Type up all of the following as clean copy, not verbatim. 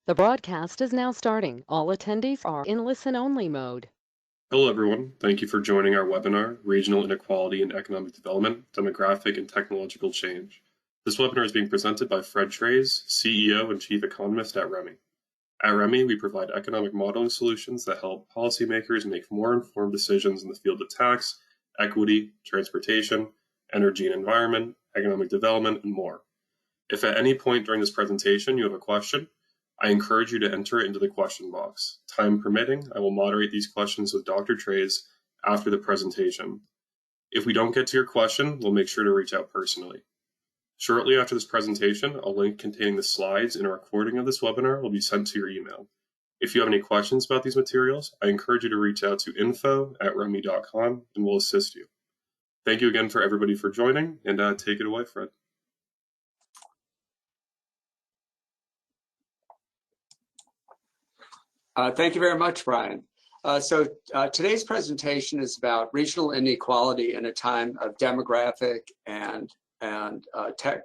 The broadcast is now starting. All attendees are in listen-only mode. Hello, everyone. Thank you for joining our webinar, Regional Inequality and Economic Development, Demographic and Technological Change. This webinar is being presented by Fred Treyz, CEO and Chief Economist at REMI. At REMI, we provide economic modeling solutions that help policymakers make more informed decisions in the field of tax, equity, transportation, energy and environment, economic development, and more. If at any point during this presentation you have a question, I encourage you to enter it into the question box. Time permitting, I will moderate these questions with Dr. Treyz after the presentation. If we don't get to your question, we'll make sure to reach out personally. Shortly after this presentation, a link containing the slides and a recording of this webinar will be sent to your email. If you have any questions about these materials, I encourage you to reach out to info@remi.com and we'll assist you. Thank you again for everybody for joining, and take it away, Fred. Thank you very much, Brian. Today's presentation is about regional inequality in a time of demographic and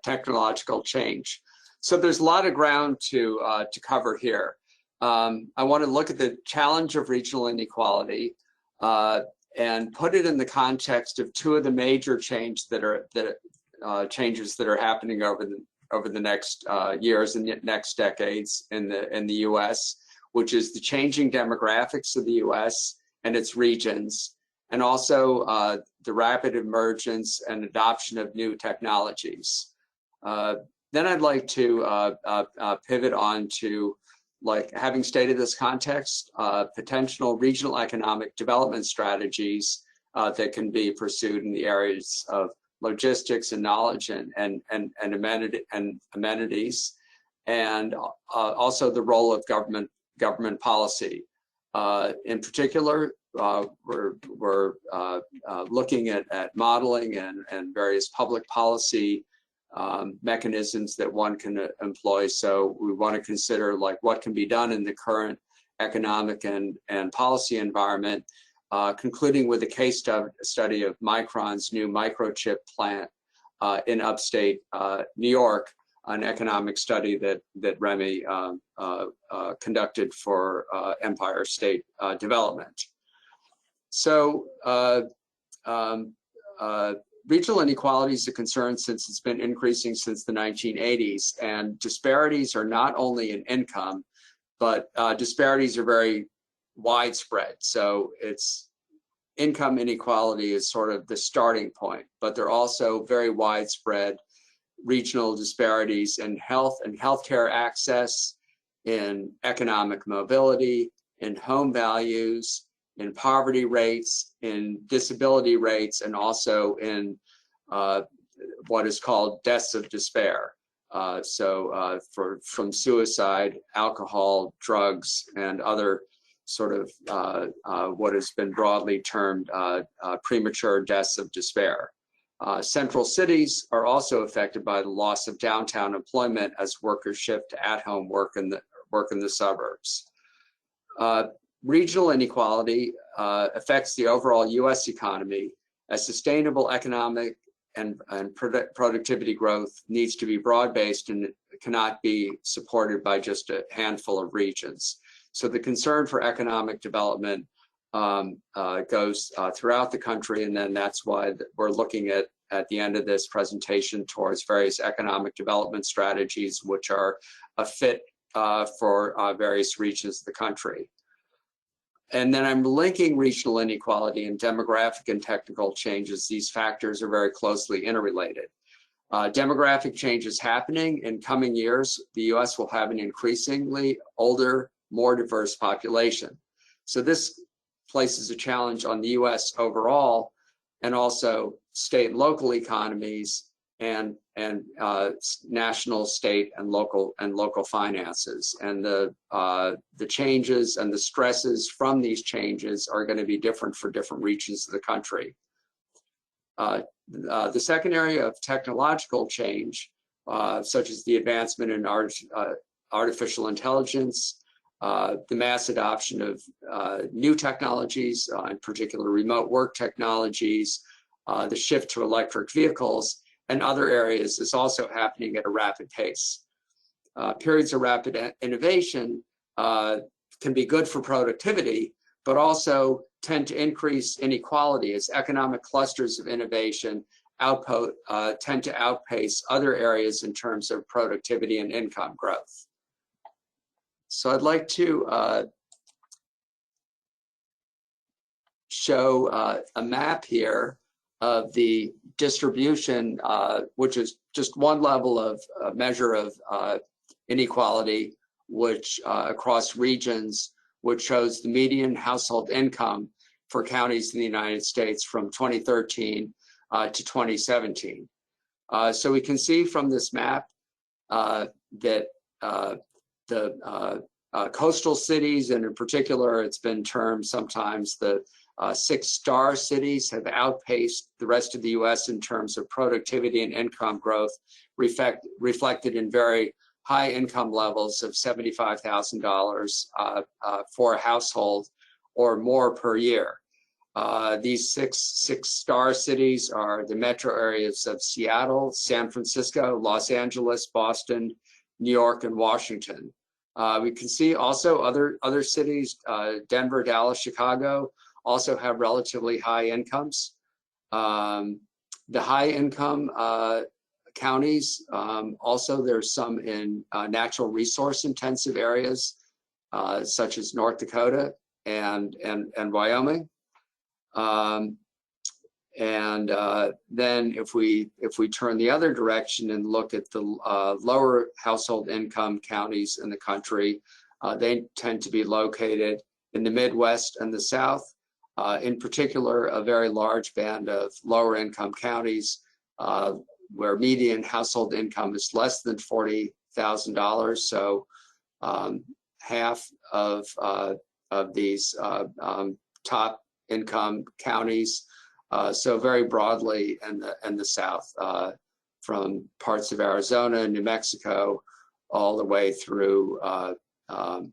technological change. So there's a lot of ground to cover here. I want to look at the challenge of regional inequality and put it in the context of two of the major changes that are happening over the next years and next decades in the U.S., which is the changing demographics of the U.S. and its regions, and also the rapid emergence and adoption of new technologies. Then I'd like to pivot on to, having stated this context, potential regional economic development strategies that can be pursued in the areas of logistics and knowledge and amenities, and also the role of government policy. In particular, we're looking at modeling and various public policy mechanisms that one can employ. So we want to consider what can be done in the current economic and policy environment, concluding with a case study of Micron's new microchip plant in upstate New York, an economic study that REMI conducted for Empire State Development. So regional inequality is a concern since it's been increasing since the 1980s, and disparities are not only in income, but disparities are very widespread. So it's income inequality is sort of the starting point, but they're also very widespread regional disparities in health and healthcare access, in economic mobility, in home values, in poverty rates, in disability rates, and also in what is called deaths of despair. From suicide, alcohol, drugs, and other sort of what has been broadly termed premature deaths of despair. Central cities are also affected by the loss of downtown employment as workers shift to at-home work in the suburbs. Regional inequality affects the overall U.S. economy, as sustainable economic and productivity growth needs to be broad-based and cannot be supported by just a handful of regions. So the concern for economic development goes throughout the country, and then that's why we're looking at the end of this presentation towards various economic development strategies which are a fit for various regions of the country. And then I'm linking regional inequality and demographic and technical changes. These factors are very closely interrelated. Demographic change is happening. In coming years, the U.S. will have an increasingly older, more diverse population. So this places a challenge on the U.S. overall, and also state and local economies, and national, state, and local finances. And the changes and the stresses from these changes are going to be different for different regions of the country. The second area of technological change, such as the advancement in artificial intelligence, the mass adoption of new technologies, in particular remote work technologies, the shift to electric vehicles, and other areas is also happening at a rapid pace. periods of rapid innovation can be good for productivity, but also tend to increase inequality as economic clusters of innovation tend to outpace other areas in terms of productivity and income growth. So I'd like to show a map here of the distribution, which is just one level of measure of inequality, which across regions, which shows the median household income for counties in the United States from 2013 to 2017. So we can see from this map that the coastal cities, and in particular, it's been termed sometimes the 6-star cities, have outpaced the rest of the U.S. in terms of productivity and income growth, reflected in very high income levels of $75,000 for a household or more per year. These six-star cities are the metro areas of Seattle, San Francisco, Los Angeles, Boston, New York, and Washington. We can see also other cities, Denver, Dallas, Chicago, also have relatively high incomes. The high income counties, also there's some in natural resource intensive areas, such as North Dakota and Wyoming. Then if we turn the other direction and look at the lower household income counties in the country, they tend to be located in the Midwest and the South. In particular, a very large band of lower income counties where median household income is less than $40,000. So half of these top income counties. So very broadly in the South, from parts of Arizona, New Mexico, all the way through the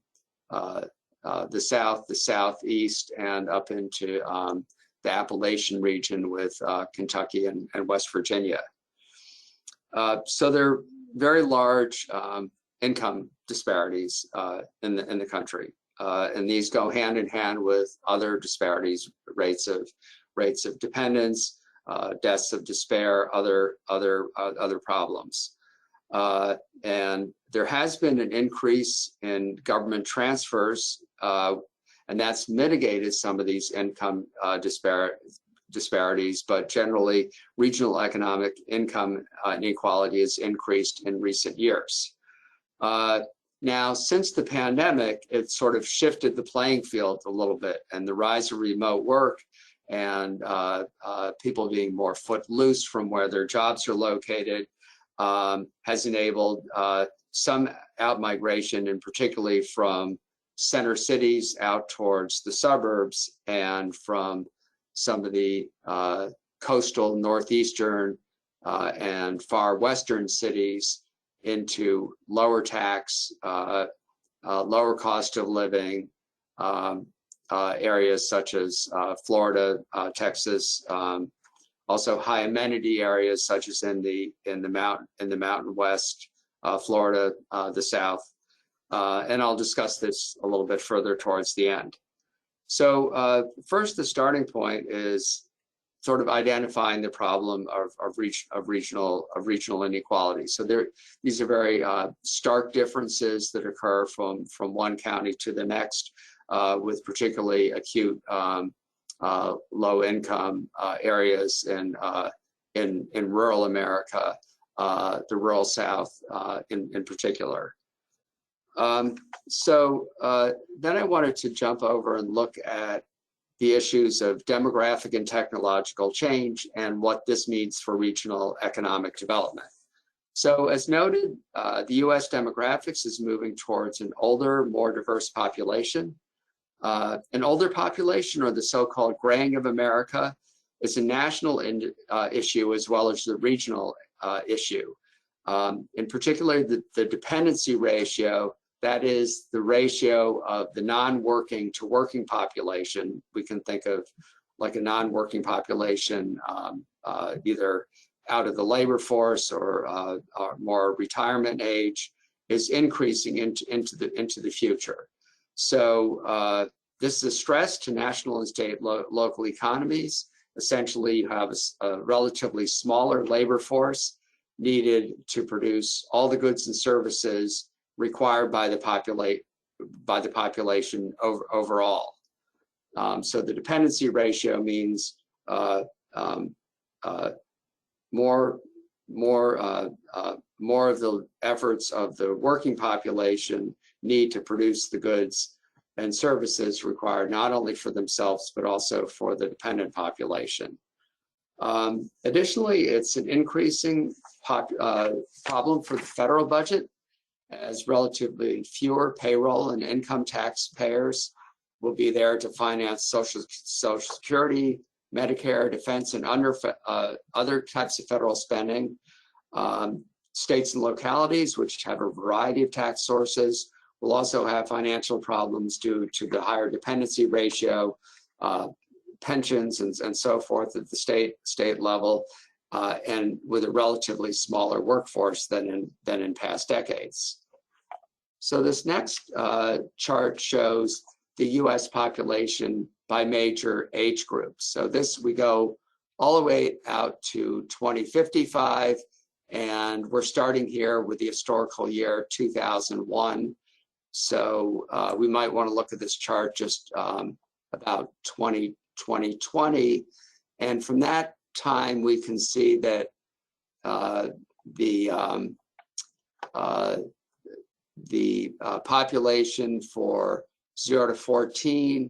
South, the Southeast, and up into the Appalachian region with Kentucky and West Virginia. So there are very large income disparities in the country. And these go hand in hand with other disparities, rates of dependence, deaths of despair, other problems. And there has been an increase in government transfers, and that's mitigated some of these income disparities, but generally regional economic income inequality has increased in recent years. Now, since the pandemic, it sort of shifted the playing field a little bit, and the rise of remote work and people being more footloose from where their jobs are located has enabled some outmigration, and particularly from center cities out towards the suburbs and from some of the coastal northeastern and far western cities into lower tax, lower cost of living areas such as Florida, Texas, also high amenity areas such as in the Mountain West, Florida, the South, and I'll discuss this a little bit further towards the end. So first, the starting point is sort of identifying the problem of regional inequality. So these are very stark differences that occur from one county to the next, with particularly acute low income areas in rural America, the rural South in particular. So then I wanted to jump over and look at the issues of demographic and technological change and what this means for regional economic development. So as noted, the US demographics is moving towards an older, more diverse population. An older population, or the so-called graying of America, is a national issue as well as the regional issue. In particular, the dependency ratio, that is the ratio of the non-working to working population. We can think of like a non-working population, either out of the labor force or more retirement age, is increasing into the future. So this is a stress to national and state local economies. Essentially, you have a relatively smaller labor force needed to produce all the goods and services required by the population overall. So the dependency ratio means more of the efforts of the working population need to produce the goods and services required not only for themselves but also for the dependent population. Additionally, it's an increasing problem for the federal budget, as relatively fewer payroll and income tax payers will be there to finance Social Security, Medicare, defense, and other types of federal spending. States and localities, which have a variety of tax sources, will also have financial problems due to the higher dependency ratio, pensions, and so forth at the state level, and with a relatively smaller workforce than in past decades. So this next chart shows the U.S. population by major age groups. So this, we go all the way out to 2055, and we're starting here with the historical year 2001. So we might want to look at this chart just about 2020, and from that time we can see that the population for 0 to 14,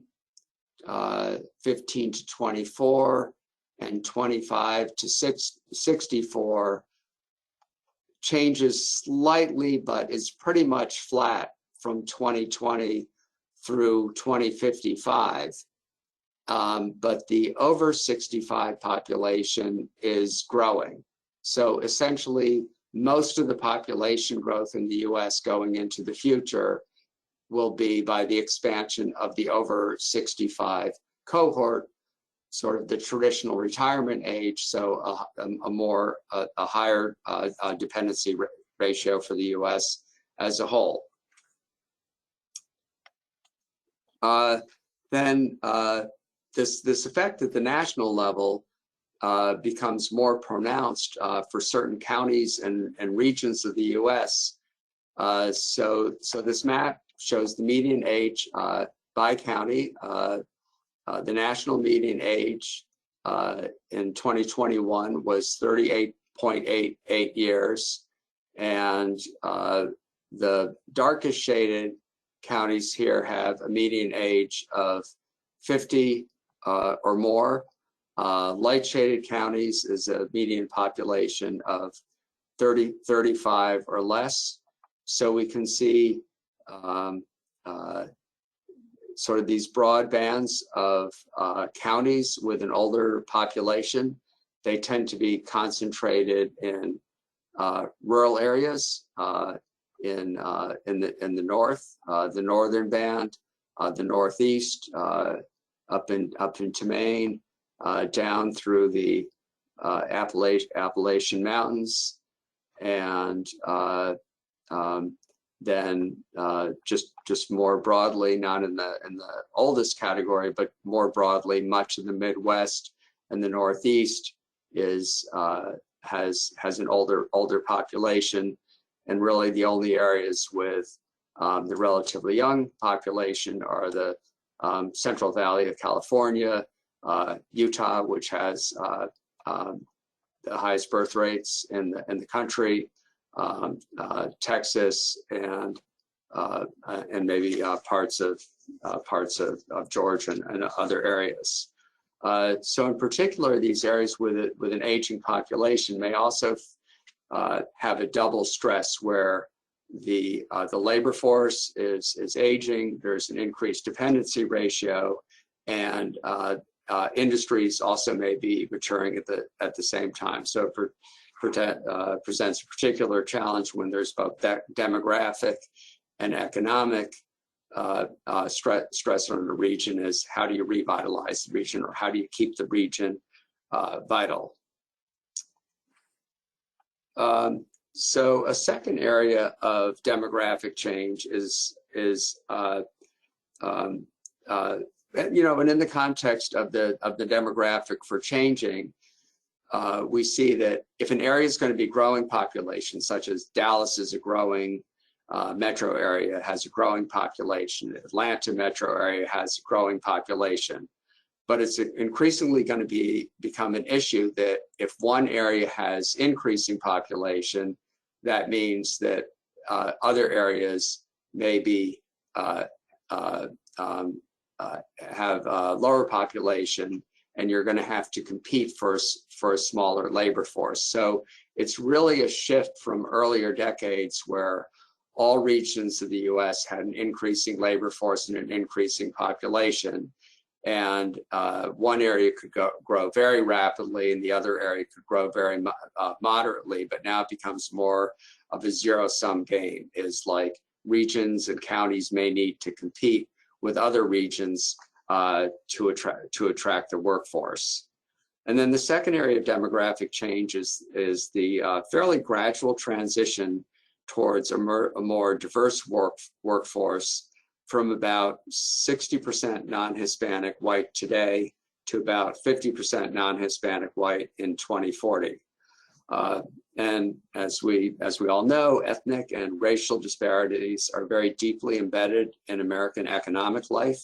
15 to 24, and 25 to 64 changes slightly, but is pretty much flat from 2020 through 2055. But the over 65 population is growing. So essentially, most of the population growth in the US going into the future will be by the expansion of the over 65 cohort, sort of the traditional retirement age, so a higher dependency ratio for the US as a whole. Then this effect at the national level becomes more pronounced for certain counties and regions of the US. So this map shows the median age by county. The national median age in 2021 was 38.88 years, and the darkest shaded counties here have a median age of 50 or more. Light shaded counties is a median population of 35 or less. So we can see sort of these broad bands of counties with an older population. They tend to be concentrated in rural areas in the north, the northern band, the northeast, up into Maine, down through the Appalachian Mountains, and then just more broadly, not in the oldest category, but more broadly, much of the Midwest and the Northeast has an older population, and really the only areas with the relatively young population are the Central Valley of California, Utah, which has the highest birth rates in the country, Texas, and maybe parts of Georgia and other areas. So in particular, these areas with an aging population may also have a double stress where the labor force is aging, there's an increased dependency ratio, and industries also may be maturing at the same time. So it presents a particular challenge when there's both demographic and economic stress on the region. Is how do you revitalize the region, or how do you keep the region vital? So a second area of demographic change is you know, and in the context of the demographic for changing, we see that if an area is going to be growing population, such as Dallas is a growing metro area, has a growing population, Atlanta metro area has a growing population, but it's increasingly going to become an issue that if one area has increasing population, that means that other areas maybe have lower population, and you're going to have to compete for a smaller labor force. So it's really a shift from earlier decades where all regions of the US had an increasing labor force and an increasing population. And one area could grow very rapidly and the other area could grow very moderately, but now it becomes more of a zero-sum game. Is like regions and counties may need to compete with other regions to attract the workforce. And then the second area of demographic change is the fairly gradual transition towards a more diverse workforce from about 60% non-Hispanic white today to about 50% non-Hispanic white in 2040. And as we all know, ethnic and racial disparities are very deeply embedded in American economic life.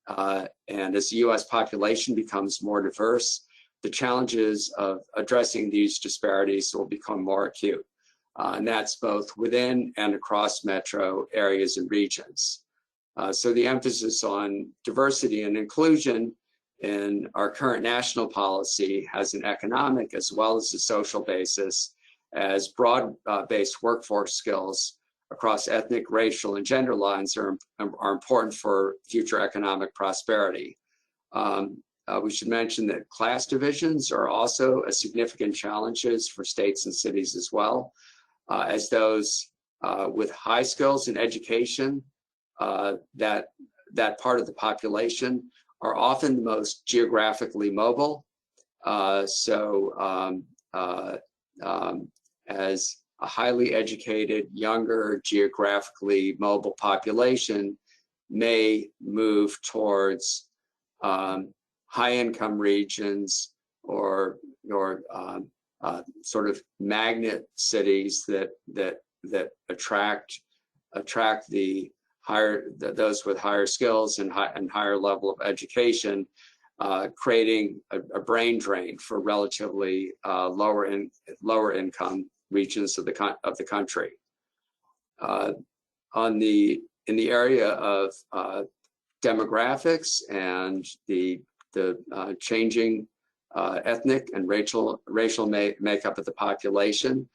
And as the US population becomes more diverse, the challenges of addressing these disparities will become more acute. And that's both within and across metro areas and regions. So the emphasis on diversity and inclusion in our current national policy has an economic as well as a social basis, as broad-based workforce skills across ethnic, racial, and gender lines are important for future economic prosperity. We should mention that class divisions are also a significant challenges for states and cities as well, as those with high skills in education, that part of the population are often the most geographically mobile. As a highly educated, younger, geographically mobile population may move towards high-income regions or sort of magnet cities that attract the those with higher skills and higher level of education, creating a brain drain for relatively lower income regions of the country. In the area of demographics and the changing ethnic and racial makeup of the population,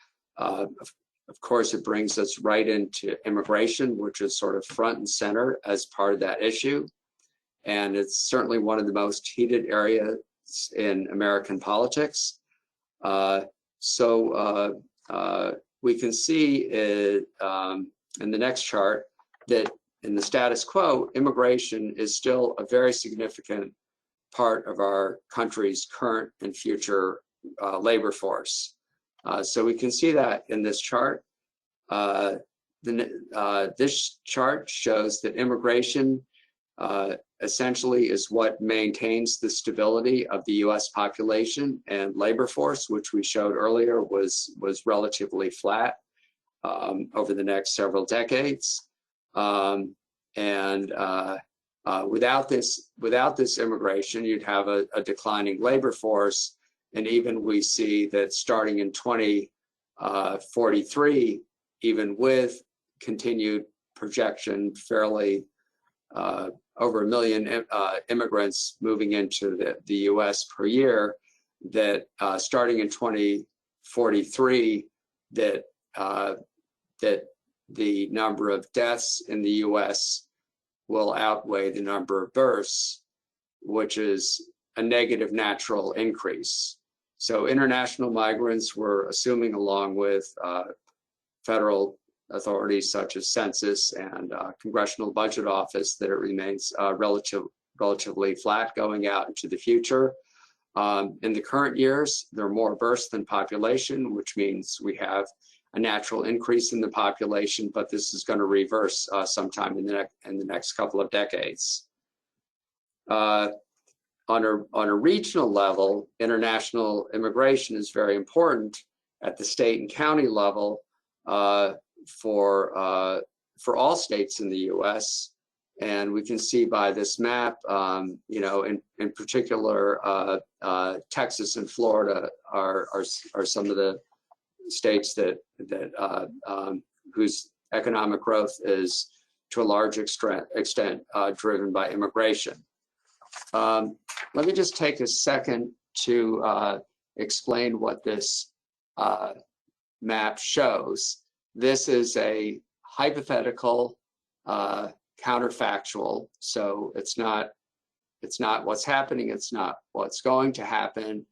of course, it brings us right into immigration, which is sort of front and center as part of that issue. And it's certainly one of the most heated areas in American politics. We can see in the next chart that in the status quo, immigration is still a very significant part of our country's current and future labor force. So we can see that in this chart. This chart shows that immigration essentially is what maintains the stability of the US population, and labor force, which we showed earlier, was relatively flat over the next several decades. Without this immigration, you'd have a declining labor force. And even we see that starting in 2043, even with continued projection, fairly over 1 million immigrants moving into the US per year, that starting in 2043, that the number of deaths in the US will outweigh the number of births, which is a negative natural increase. So international migrants, we're assuming, along with federal authorities such as Census and Congressional Budget Office, that it remains relatively flat going out into the future. In the current years, there are more births than population, which means we have a natural increase in the population, but this is going to reverse sometime in the next couple of decades. On a regional level, international immigration is very important at the state and county level for all states in the U.S. And we can see by this map, you know, in particular, Texas and Florida are some of the states that whose economic growth is to a large extent driven by immigration. Let me just take a second to explain what this map shows. This is a hypothetical counterfactual, so it's not what's happening, it's not what's going to happen.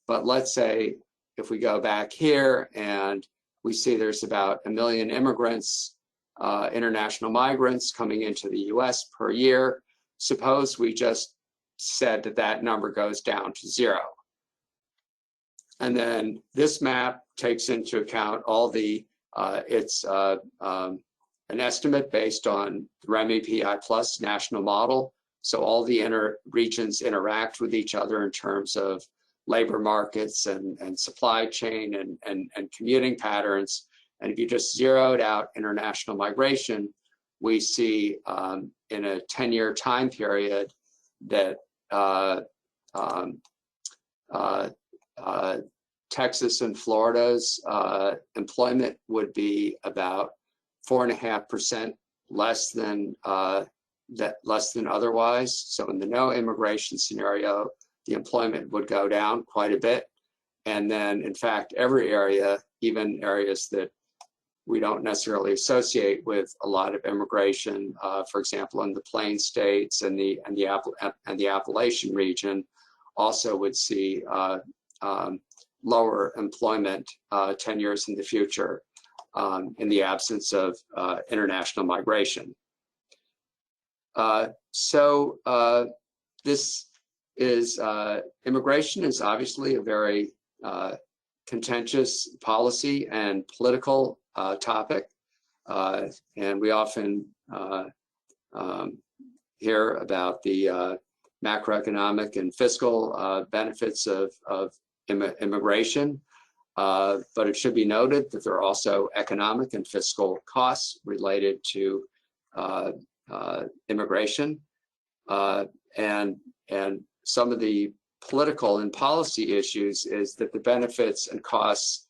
But let's say if we go back here and we see there's about 1 million immigrants, international migrants coming into the US per year. Suppose we just said that that number goes down to 0. And then this map takes into account all the, it's an estimate based on the REMI PI Plus national model. So all the regions interact with each other in terms of labor markets and supply chain and commuting patterns. And if you just zeroed out international migration, we see in a 10-year time period that Texas and Florida's employment would be about 4.5% less than otherwise. So in the no immigration scenario, the employment would go down quite a bit. And then, in fact, every area, even areas that we don't necessarily associate with a lot of immigration, for example, in the Plain States and the Appalachian region, also would see lower employment 10 years in the future in the absence of international migration. This is immigration is obviously a very contentious policy and political topic, and we often hear about the macroeconomic and fiscal benefits of immigration, but it should be noted that there are also economic and fiscal costs related to immigration, and some of the political and policy issues is that the benefits and costs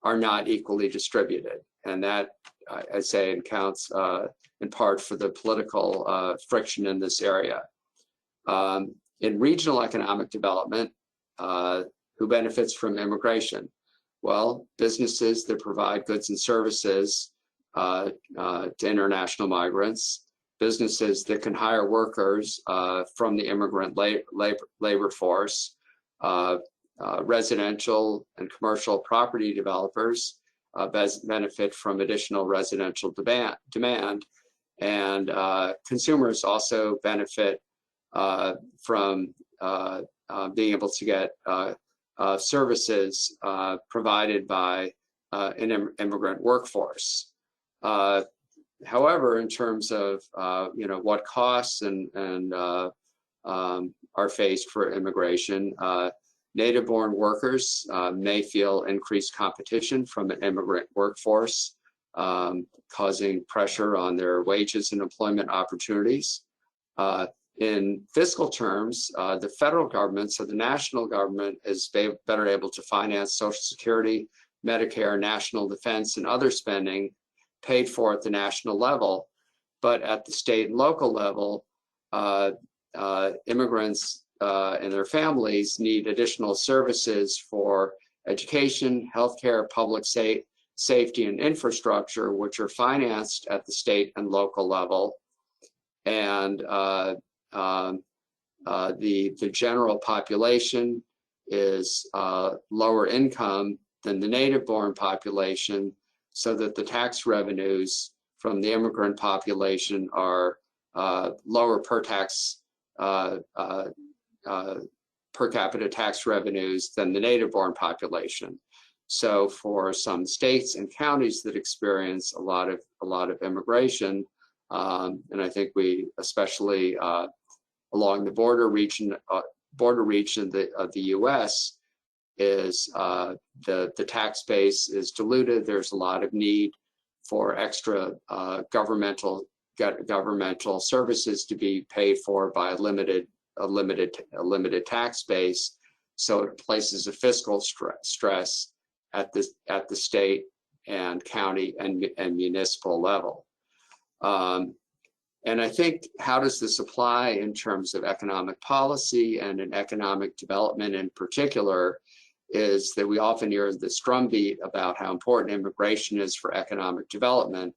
are not equally distributed, and that I'd say accounts in part for the political friction in this area. In regional economic development, who benefits from immigration? Well, businesses that provide goods and services to international migrants, businesses that can hire workers from the immigrant labor force, residential and commercial property developers benefit from additional residential demand, and consumers also benefit from being able to get services provided by an immigrant workforce. However, in terms of what costs and are faced for immigration, native-born workers may feel increased competition from an immigrant workforce, causing pressure on their wages and employment opportunities. In fiscal terms, the federal government, so the national government, is better able to finance Social Security, Medicare, national defense, and other spending paid for at the national level. But at the state and local level, immigrants and their families need additional services for education, healthcare, public safety, and infrastructure, which are financed at the state and local level. And the general population is lower income than the native-born population, so that the tax revenues from the immigrant population are lower per capita tax revenues than the native-born population. So for some states and counties that experience a lot of immigration, and I think we especially along the border region of the U.S. is the tax base is diluted. There's a lot of need for extra governmental services to be paid for by a limited tax base. So it places a fiscal stress at the state and county and municipal level. And I think, how does this apply in terms of economic policy and in economic development in particular, is that we often hear this drumbeat about how important immigration is for economic development,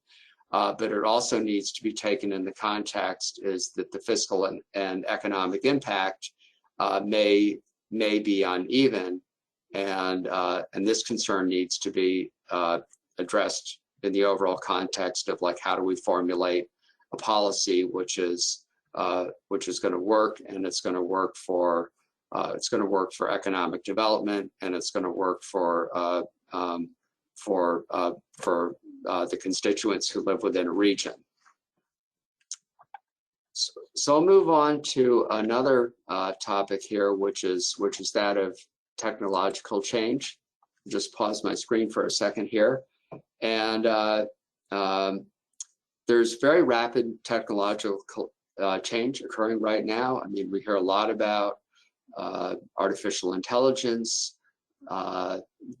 but it also needs to be taken in the context is that the fiscal and economic impact may be uneven, and this concern needs to be addressed in the overall context of, like, how do we formulate a policy which is going to work, and it's going to work for economic development, and it's going to work for the constituents who live within a region. So I'll move on to another topic here, which is that of technological change. Just pause my screen for a second here, and there's very rapid technological change occurring right now. I mean, we hear a lot about artificial intelligence.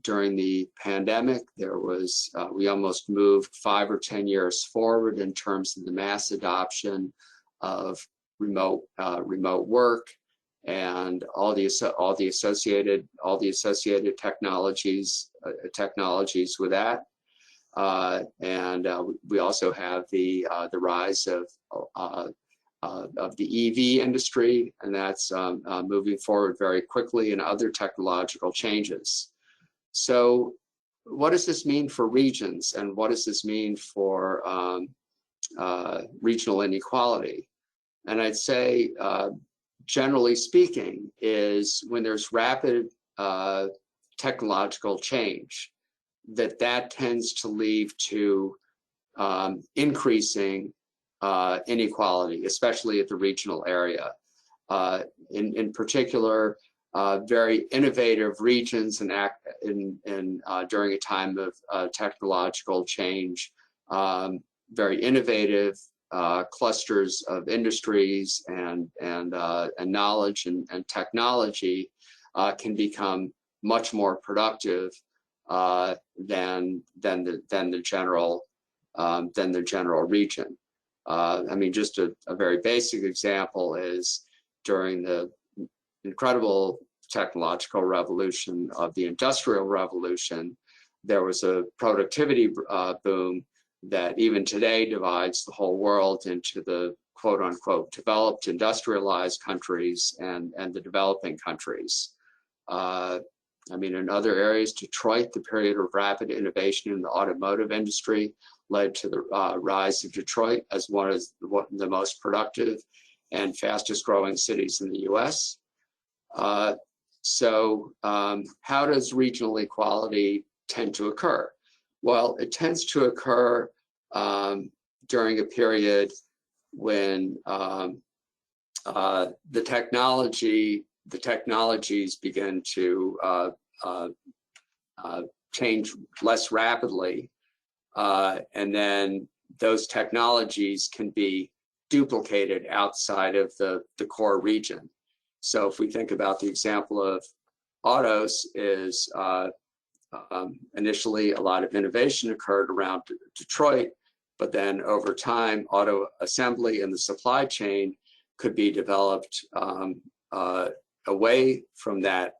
During the pandemic, there was we almost moved 5 or 10 years forward in terms of the mass adoption of remote work and all the associated technologies with that. We also have the rise of the EV industry, and that's moving forward very quickly, and other technological changes. So what does this mean for regions, and what does this mean for regional inequality? And I'd say, generally speaking, is when there's rapid technological change, that tends to lead to increasing inequality, especially at the regional area. In particular, very innovative regions during a time of technological change, very innovative clusters of industries and knowledge and technology can become much more productive than the general region. I mean, just a very basic example is during the incredible technological revolution of the Industrial Revolution, there was a productivity boom that even today divides the whole world into the quote unquote developed industrialized countries and the developing countries. I mean, in other areas, Detroit, the period of rapid innovation in the automotive industry led to the rise of Detroit as one of the most productive and fastest growing cities in the US. So how does regional equality tend to occur? Well, it tends to occur during a period when the technologies begin to change less rapidly, and then those technologies can be duplicated outside of the core region. So if we think about the example of autos, is initially a lot of innovation occurred around Detroit, but then over time, auto assembly and the supply chain could be developed away from that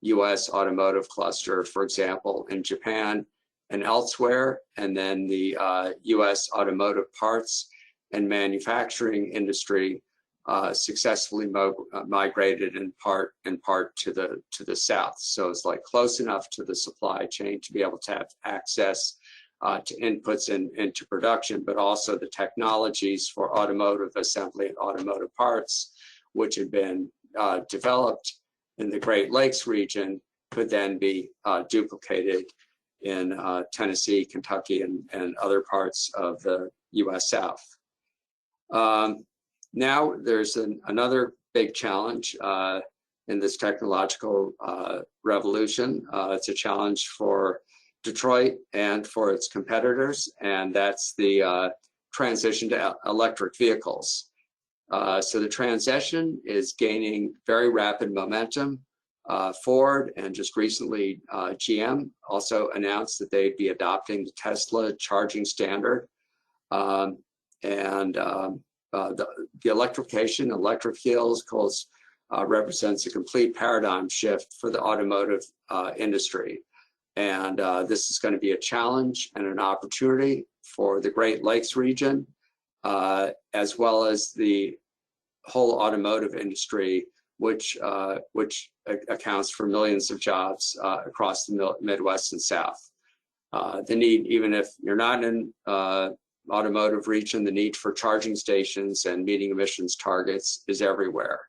US automotive cluster, for example, in Japan and elsewhere, and then the US automotive parts and manufacturing industry successfully migrated in part to the south. So it's like close enough to the supply chain to be able to have access to inputs into production, but also the technologies for automotive assembly and automotive parts, which had been developed in the Great Lakes region, could then be duplicated in Tennessee, Kentucky, and other parts of the US South. Now there's another big challenge in this technological revolution. It's a challenge for Detroit and for its competitors, and that's the transition to electric vehicles. So the transition is gaining very rapid momentum. Ford and just recently GM also announced that they'd be adopting the Tesla charging standard. The electrification, electric vehicles represents a complete paradigm shift for the automotive industry. And this is going to be a challenge and an opportunity for the Great Lakes region, as well as the whole automotive industry, which accounts for millions of jobs across the Midwest and South. The need, even if you're not in automotive region, the need for charging stations and meeting emissions targets is everywhere.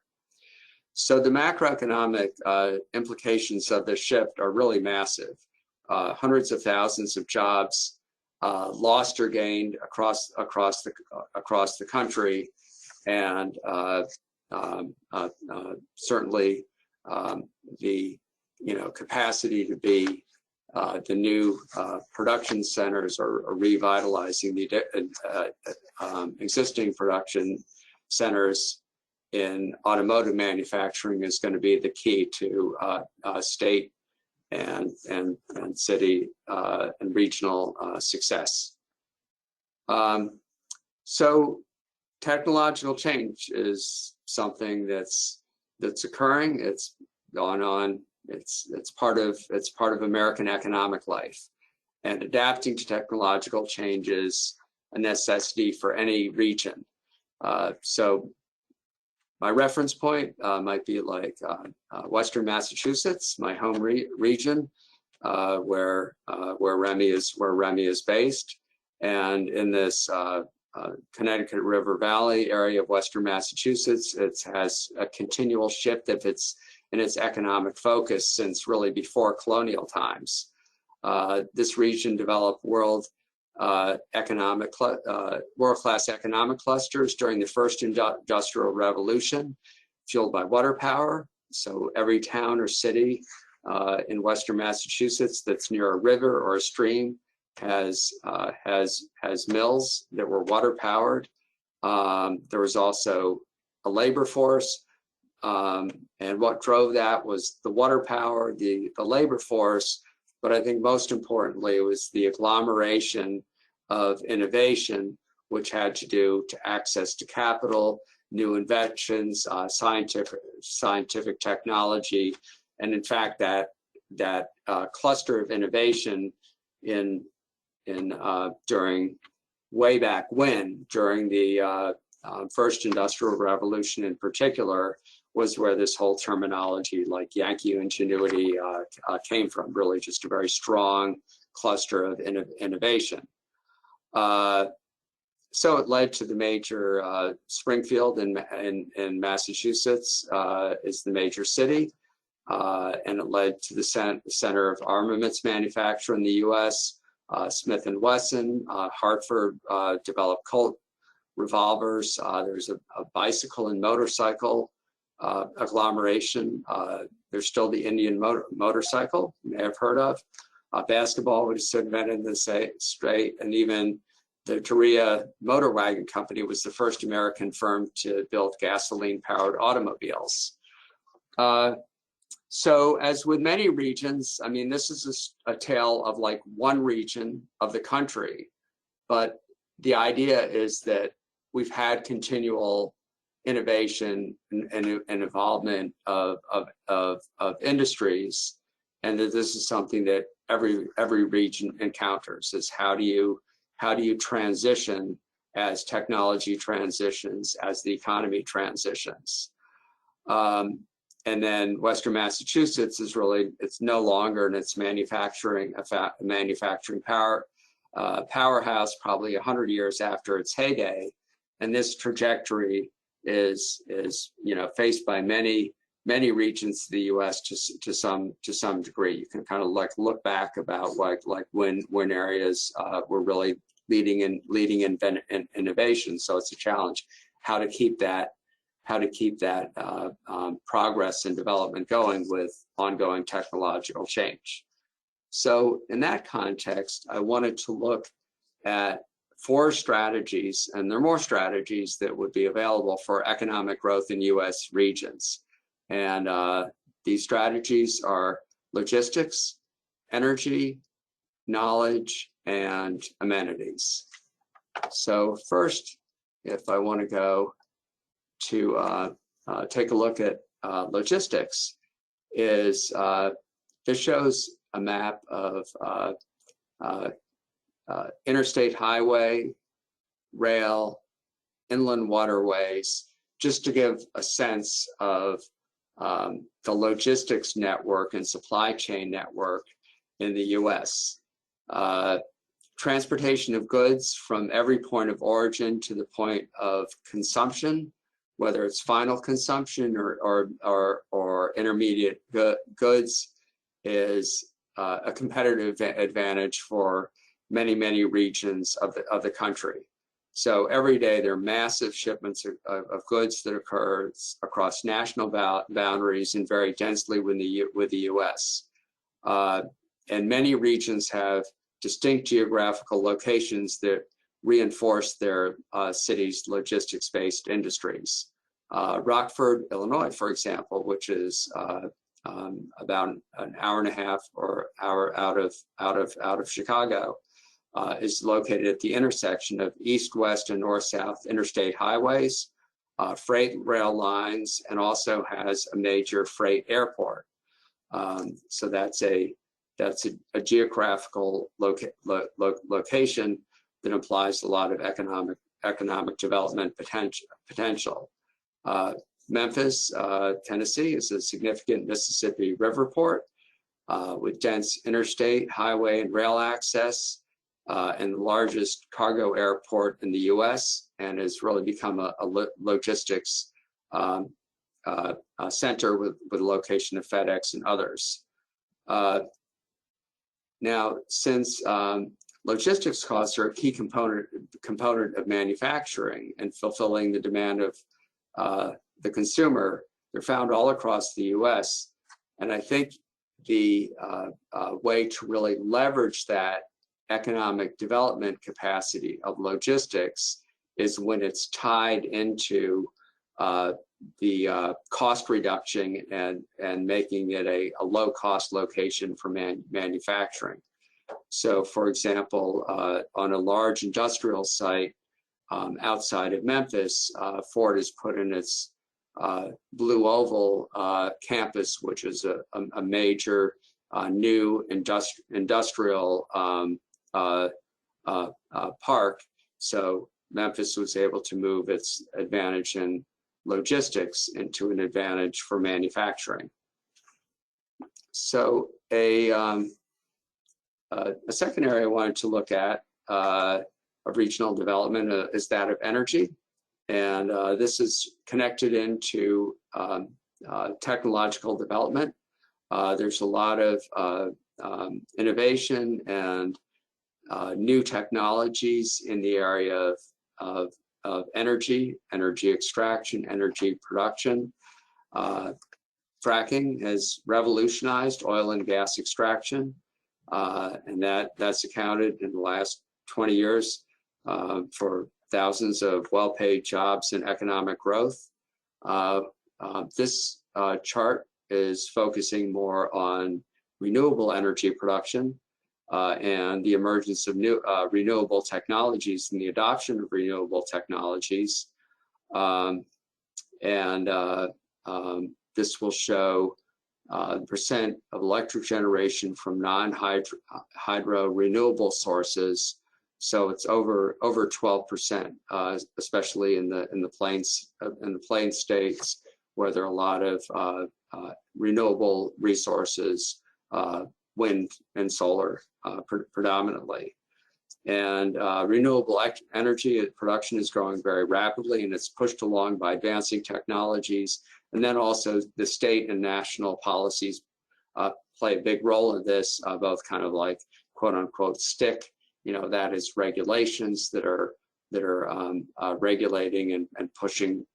So the macroeconomic implications of this shift are really massive. Hundreds of thousands of jobs lost or gained across the country, and certainly the capacity to be the new production centers or revitalizing the existing production centers in automotive manufacturing is going to be the key to state and city and regional success. So technological change is something that's occurring. It's gone on. It's part of American economic life, and adapting to technological change is a necessity for any region. So my reference point might be like Western Massachusetts, my home region, where REMI is based, and in this Connecticut River Valley area of Western Massachusetts, it has a continual shift of its economic focus since really before colonial times. This region developed world-class economic clusters during the first industrial revolution, fueled by water power. So every town or city in Western Massachusetts that's near a river or a stream has mills that were water powered. There was also a labor force, and what drove that was the water power, the labor force, but I think most importantly it was the agglomeration of innovation, which had to do to access to capital, new inventions, scientific technology, and in fact that cluster of innovation during way back when, during the first industrial revolution in particular, was where this whole terminology like Yankee ingenuity came from, really just a very strong cluster of innovation. So it led to the major Springfield in Massachusetts is the major city, and it led to the center of armaments manufacture in the U.S. Smith & Wesson, Hartford developed Colt revolvers. There's a bicycle and motorcycle agglomeration. There's still the Indian motorcycle, you may have heard of. Basketball was invented in the state, and even the Korea Motor Wagon Company was the first American firm to build gasoline-powered automobiles. So as with many regions, I mean, this is a tale of like one region of the country, but the idea is that we've had continual innovation and involvement of industries, and that this is something that every region encounters, is how do you transition as technology transitions, as the economy transitions. And then Western Massachusetts is really, it's no longer in its manufacturing powerhouse, probably 100 years after its heyday. And this trajectory is faced by many many regions of the U.S. to some degree. You can kind of like look back about like when areas were really leading in innovation. So it's a challenge how to keep that progress and development going with ongoing technological change. So in that context, I wanted to look at 4 strategies, and there are more strategies that would be available for economic growth in U.S. regions. And these strategies are logistics, energy, knowledge, and amenities. So first, if I want to go to take a look at logistics, this shows a map of interstate highway, rail, inland waterways, just to give a sense of the logistics network and supply chain network in the U.S. Transportation of goods from every point of origin to the point of consumption, whether it's final consumption or intermediate goods, is a competitive advantage for many regions of the country. So every day there are massive shipments of goods that occur across national boundaries and very densely with the U.S. And many regions have distinct geographical locations that reinforce their cities' logistics-based industries. Rockford, Illinois, for example, which is about an hour and a half or hour out of Chicago, is located at the intersection of east, west, and north-south interstate highways, freight rail lines, and also has a major freight airport. So that's a geographical location that implies a lot of economic development potential. Memphis, Tennessee is a significant Mississippi River port with dense interstate, highway, and rail access, and the largest cargo airport in the U.S., and has really become a logistics center with the location of FedEx and others. Now, since logistics costs are a key component of manufacturing and fulfilling the demand of the consumer, they're found all across the U.S. And I think the way to really leverage that economic development capacity of logistics is when it's tied into the cost reduction and making it a low-cost location for manufacturing. So, for example, on a large industrial site outside of Memphis, Ford has put in its Blue Oval campus, which is a major new industrial park. So Memphis was able to move its advantage in logistics into an advantage for manufacturing. So a second area I wanted to look at of regional development is that of energy. And this is connected into technological development. There's a lot of innovation and new technologies in the area of energy extraction, energy production. Fracking has revolutionized oil and gas extraction, and that's accounted in the last 20 years for thousands of well-paid jobs and economic growth. This chart is focusing more on renewable energy production and the emergence of new renewable technologies and the adoption of renewable technologies. This will show the percent of electric generation from non-hydro renewable sources. So it's over 12%, especially in the plain states where there are a lot of renewable resources, wind and solar predominantly. And renewable energy production is growing very rapidly, and it's pushed along by advancing technologies. And then also the state and national policies play a big role in this, both kind of like quote unquote stick, that is regulations that are regulating and pushing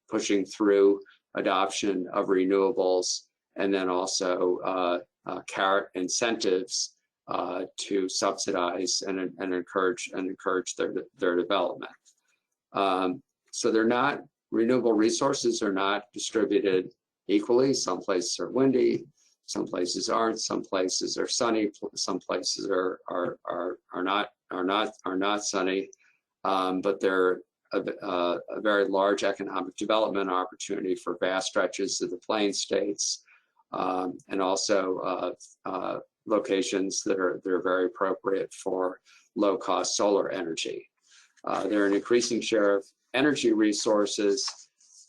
through adoption of renewables, and then also carrot incentives to subsidize and encourage their development. So renewable resources are not distributed equally. Some places are windy, some places aren't, some places are sunny, some places are not sunny. But they're a very large economic development opportunity for vast stretches of the plain states, and also locations that are very appropriate for low-cost solar energy. They're an increasing share of energy resources,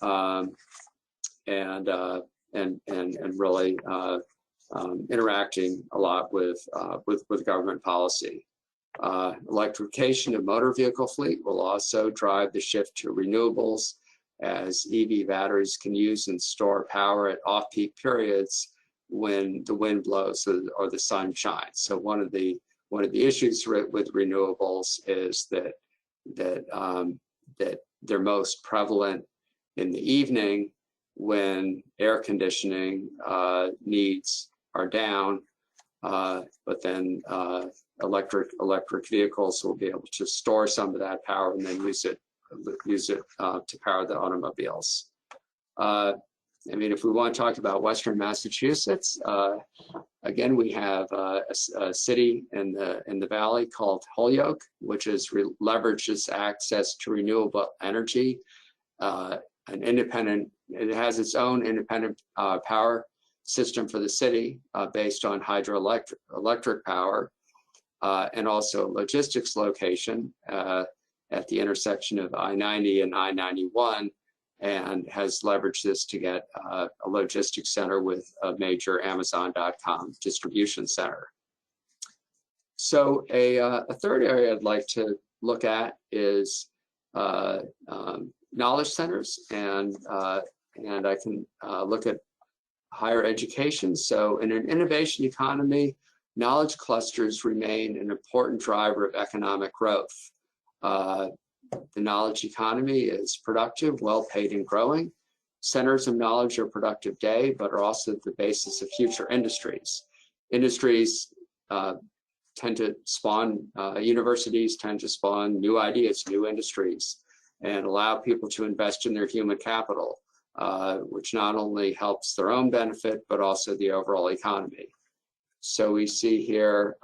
and really interacting a lot with government policy. Electrification of motor vehicle fleet will also drive the shift to renewables, as EV batteries can use and store power at off-peak periods when the wind blows or the sun shines. So one of the issues with renewables is that they're most prevalent in the evening when air conditioning needs are down, but then electric vehicles will be able to store some of that power and then use it to power the automobiles. I mean, if we want to talk about Western Massachusetts, again, we have a city in the valley called Holyoke, which is leverages access to renewable energy. It has its own independent power system for the city based on hydroelectric power, and also logistics location at the intersection of I-90 and I-91, and has leveraged this to get a logistics center with a major Amazon.com distribution center. So a third area I'd like to look at is knowledge centers, and I can look at higher education. So in an innovation economy, knowledge clusters remain an important driver of economic growth. The knowledge economy is productive, well-paid, and growing. Centers of knowledge are productive today, but are also the basis of future industries. Industries tend to spawn, universities tend to spawn new ideas, new industries, and allow people to invest in their human capital, which not only helps their own benefit, but also the overall economy. So we see here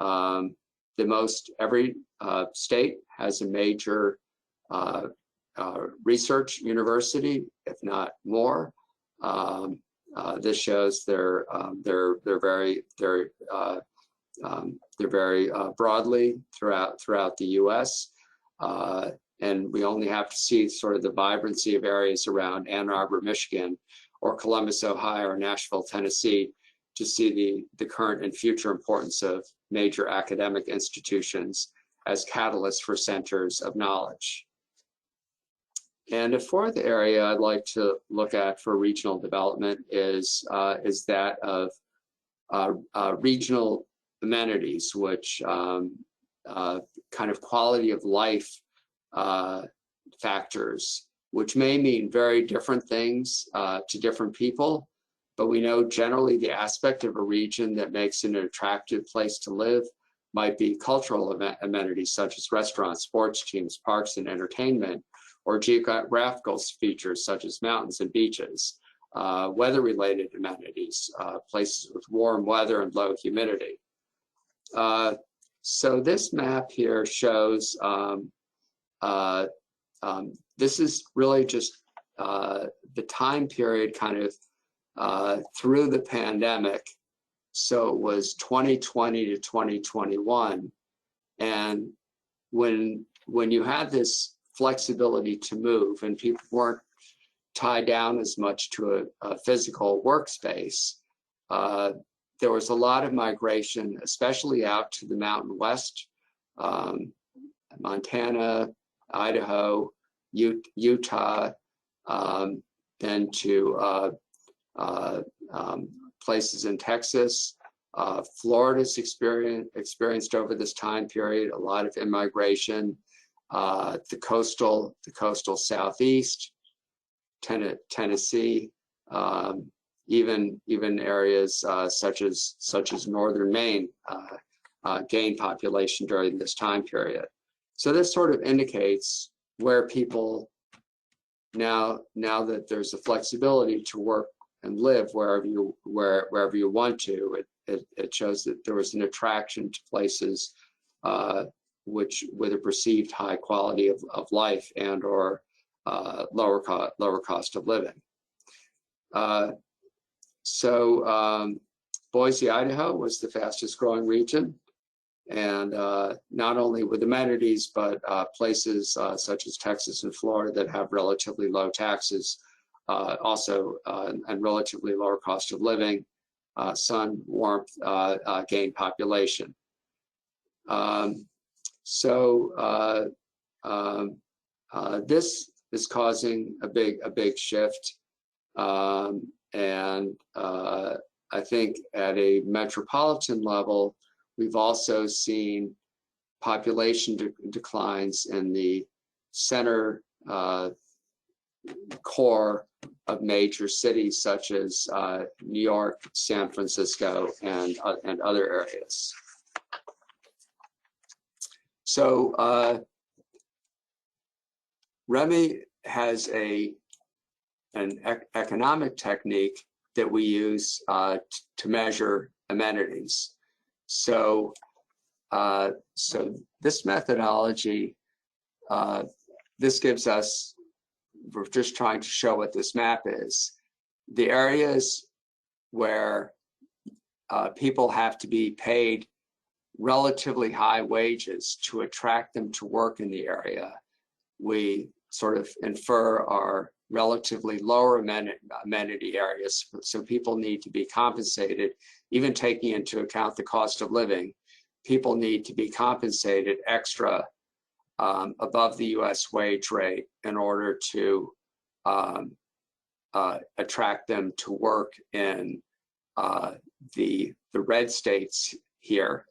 every state has a major research university, if not more. This shows they're very broadly throughout the U.S. And we only have to see sort of the vibrancy of areas around Ann Arbor, Michigan, or Columbus, Ohio, or Nashville, Tennessee, to see the current and future importance of major academic institutions as catalysts for centers of knowledge. And a fourth area I'd like to look at for regional development is that of regional amenities, which kind of quality of life factors, which may mean very different things to different people, but we know generally the aspect of a region that makes it an attractive place to live might be cultural amenities such as restaurants, sports teams, parks and entertainment, or geographical features such as mountains and beaches, weather-related amenities, places with warm weather and low humidity. So this map here shows, this is really just the time period kind of through the pandemic. So it was 2020 to 2021. And when you had this flexibility to move and people weren't tied down as much to a physical workspace, there was a lot of migration, especially out to the Mountain West Montana, Idaho, Utah, then to places in Texas. Florida's experienced over this time period a lot of immigration. The coastal southeast, Tennessee, even areas such as northern Maine gained population during this time period. So this sort of indicates where people now that there's a flexibility to work and live wherever you want to, it shows that there was an attraction to places with a perceived high quality of life and or lower cost of living. Boise, Idaho was the fastest growing region, and not only with amenities, but places such as Texas and Florida that have relatively low taxes, also and relatively lower cost of living, sun, warmth, gain population. This is causing a big shift, and I think at a metropolitan level, we've also seen population declines in the center core of major cities such as New York, San Francisco, and other areas. So Remy has an economic technique that we use to measure amenities. So this methodology, this gives us, we're just trying to show what this map is. The areas where people have to be paid relatively high wages to attract them to work in the area, we sort of infer are relatively lower amenity areas. So people need to be compensated, even taking into account the cost of living. People need to be compensated extra above the US wage rate in order to attract them to work in the red states here,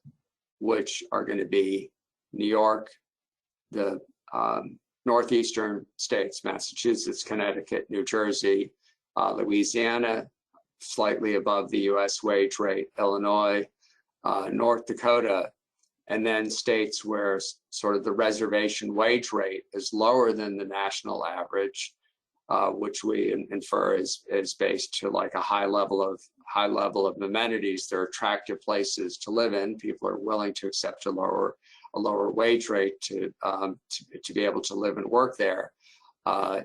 which are going to be New York, the northeastern states, Massachusetts, Connecticut, New Jersey, Louisiana, slightly above the US wage rate, Illinois, North Dakota, and then states where sort of the reservation wage rate is lower than the national average, which we infer is based to like a high level of amenities. They're attractive places to live in. People are willing to accept a lower wage rate to be able to live and work there.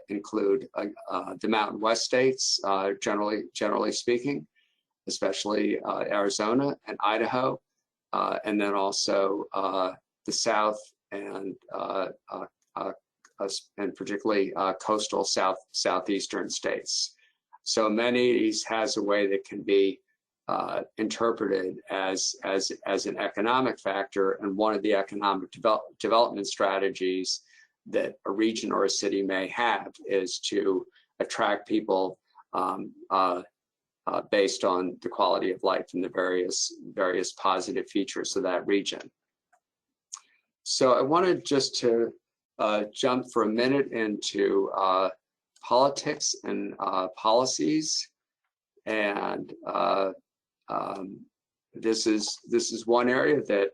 Include the Mountain West states, generally speaking, especially Arizona and Idaho, and then also the South and particularly coastal southeastern states. So amenities has a way that can be interpreted as an economic factor, and one of the economic development strategies that a region or a city may have is to attract people based on the quality of life and the various positive features of that region. So I wanted just to jump for a minute into politics and policies, and this is one area that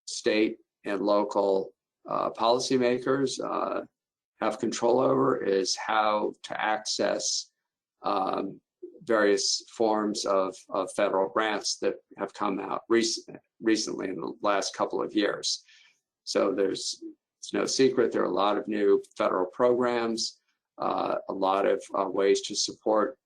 state and local policymakers have control over, is how to access various forms of federal grants that have come out recently in the last couple of years. So it's no secret there are a lot of new federal programs, a lot of ways to support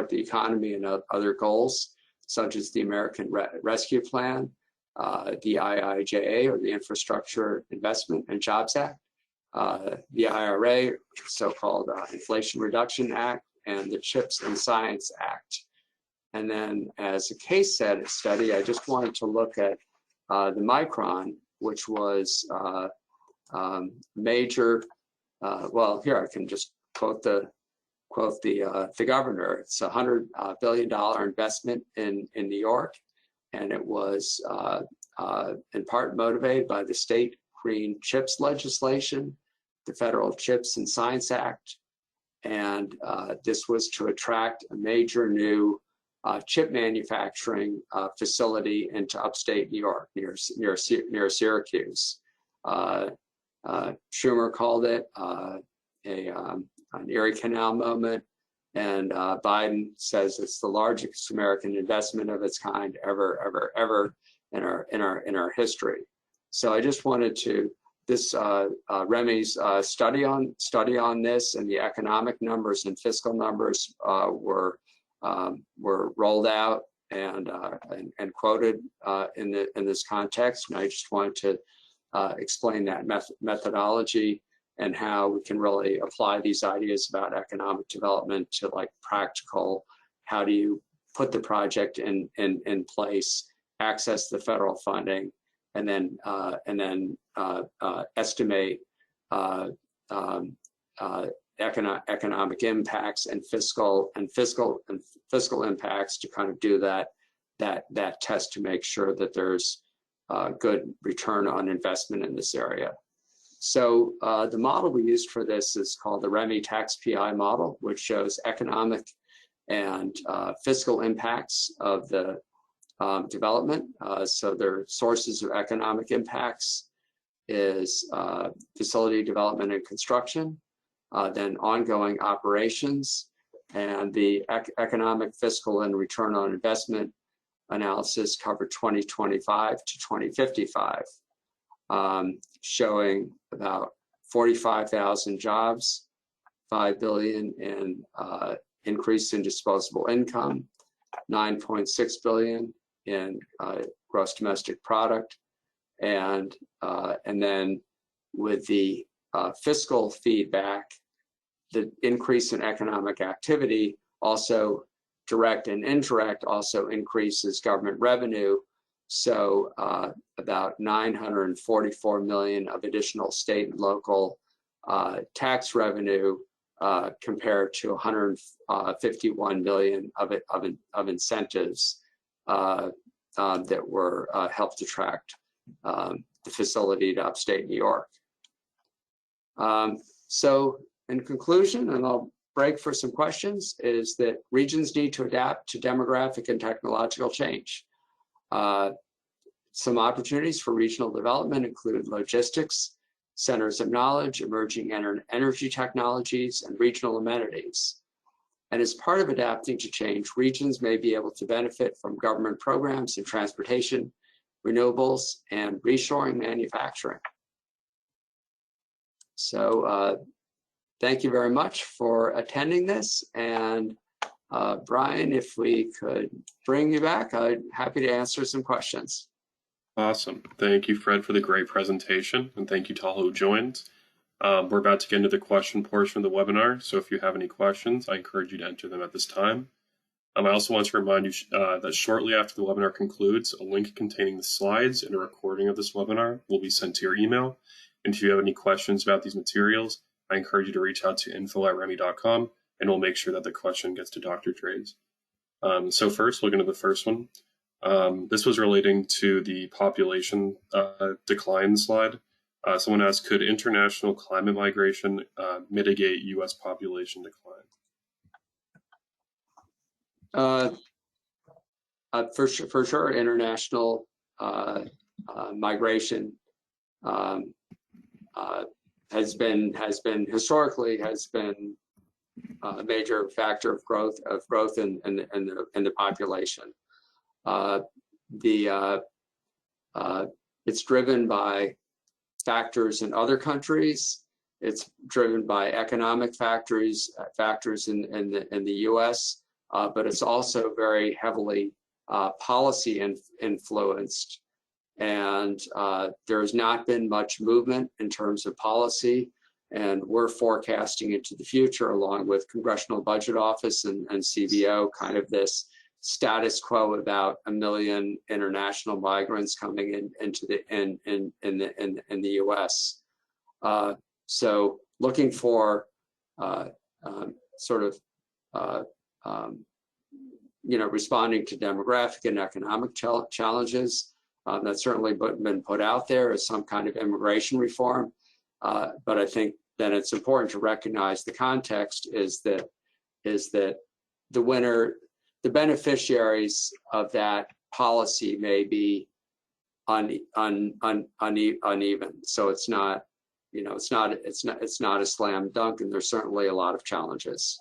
the economy and other goals, such as the American Rescue Plan, the IIJA, or the Infrastructure Investment and Jobs Act, the IRA, so-called Inflation Reduction Act, and the CHIPS and Science Act. And then as a case study, I just wanted to look at the Micron, which was major. Well, here I can just quote the governor. It's $100 billion investment in New York, and it was in part motivated by the state green chips legislation, the Federal Chips and Science Act, and this was to attract a major new chip manufacturing facility into upstate New York, near Syracuse. Schumer called it an Erie Canal moment, and Biden says it's the largest American investment of its kind ever in our history. So I just wanted to Remy's study on this, and the economic numbers and fiscal numbers were rolled out and quoted in this context, and I just wanted to explain that methodology and how we can really apply these ideas about economic development to like practical, how do you put the project in place, access the federal funding, and then estimate economic impacts and fiscal impacts to kind of do that test to make sure that there's good return on investment in this area. So the model we used for this is called the Remy tax PI model, which shows economic and fiscal impacts of the development. So their sources of economic impacts is facility development and construction, then ongoing operations, and the economic, fiscal, and return on investment analysis covered 2025 to 2055, showing about 45,000 jobs, 5 billion in increase in disposable income, 9.6 billion in gross domestic product, and then with the fiscal feedback, the increase in economic activity, also direct and indirect, also increases government revenue. So about 944 million of additional state and local tax revenue compared to 151 million of incentives that were helped attract the facility to upstate New York. So in conclusion, and I'll break for some questions, is that regions need to adapt to demographic and technological change. Some opportunities for regional development include logistics, centers of knowledge, emerging energy technologies, and regional amenities. And as part of adapting to change, regions may be able to benefit from government programs in transportation, renewables, and reshoring manufacturing. So thank you very much for attending this. And Brian, if we could bring you back, I'm happy to answer some questions. Awesome. Thank you, Fred, for the great presentation, and thank you to all who joined. We're about to get into the question portion of the webinar, so if you have any questions, I encourage you to enter them at this time. I also want to remind you that shortly after the webinar concludes, a link containing the slides and a recording of this webinar will be sent to your email. And if you have any questions about these materials, I encourage you to reach out to info@remy.com, and we'll make sure that the question gets to Dr. Treyz. So first, looking at the first one. This was relating to the population decline slide. Someone asked, could international climate migration mitigate U.S. population decline? For sure, international migration has been historically a major factor of growth in the population. It's driven by factors in other countries. It's driven by economic factors in the U.S., but it's also very heavily policy influenced. And there has not been much movement in terms of policy, and we're forecasting into the future, along with Congressional Budget Office and CBO, kind of this status quo without 1 million international migrants coming into the U.S. So looking for responding to demographic and economic challenges. That's certainly been put out there as some kind of immigration reform. But I think that it's important to recognize the context is that the beneficiaries of that policy may be uneven. So it's not, it's not a slam dunk, and there's certainly a lot of challenges.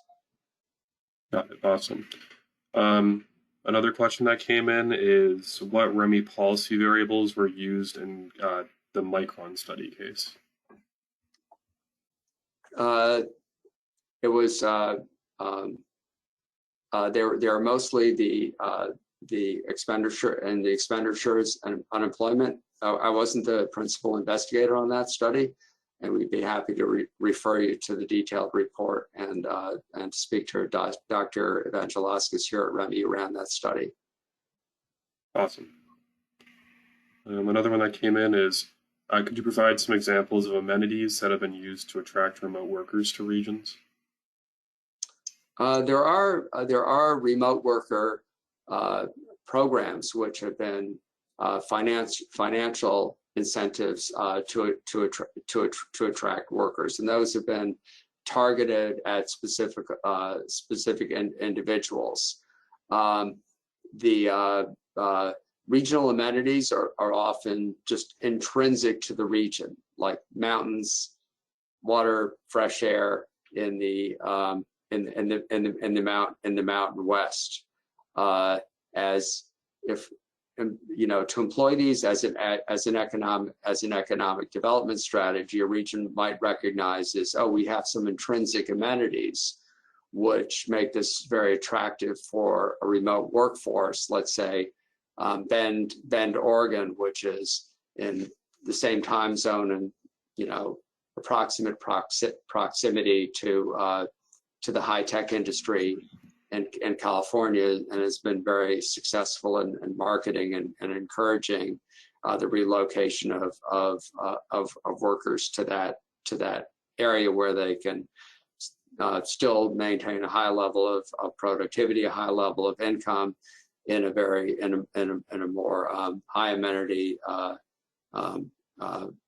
Got it. Awesome. Another question that came in is what REMI policy variables were used in the Micron study case? It was they are mostly the expenditure and the expenditures and unemployment. I wasn't the principal investigator on that study, and we'd be happy to refer you to the detailed report and speak to Dr. Evangelos here at REMI who ran that study. Awesome. Another one that came in is, could you provide some examples of amenities that have been used to attract remote workers to regions? There are remote worker programs which have been financial incentives to attract workers, and those have been targeted at specific individuals. The regional amenities are often just intrinsic to the region, like mountains, water, fresh air in the Mountain West. As if to employ these as an economic development strategy, a region might recognize is, oh, we have some intrinsic amenities which make this very attractive for a remote workforce. Let's say Bend, Oregon, which is in the same time zone and approximate proximity to the high-tech industry in California, and has been very successful in marketing and encouraging the relocation of workers to that area where they can still maintain a high level of productivity, a high level of income in a more high amenity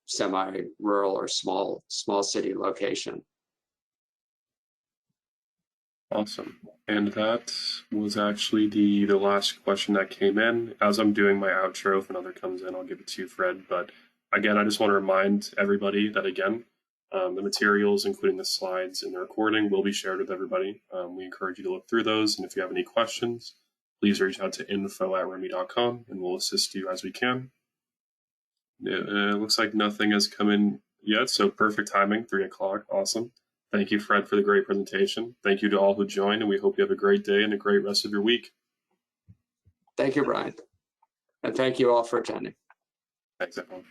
semi-rural or small city location. Awesome. And that was actually the last question that came in. As I'm doing my outro, if another comes in, I'll give it to you, Fred. But again, I just want to remind everybody that, again, the materials, including the slides and the recording, will be shared with everybody. We encourage you to look through those. And if you have any questions, please reach out to info@remi.com and we'll assist you as we can. It looks like nothing has come in yet, so perfect timing, 3 o'clock. Awesome. Thank you, Fred, for the great presentation. Thank you to all who joined, and we hope you have a great day and a great rest of your week. Thank you, Brian. And thank you all for attending. Thanks, everyone.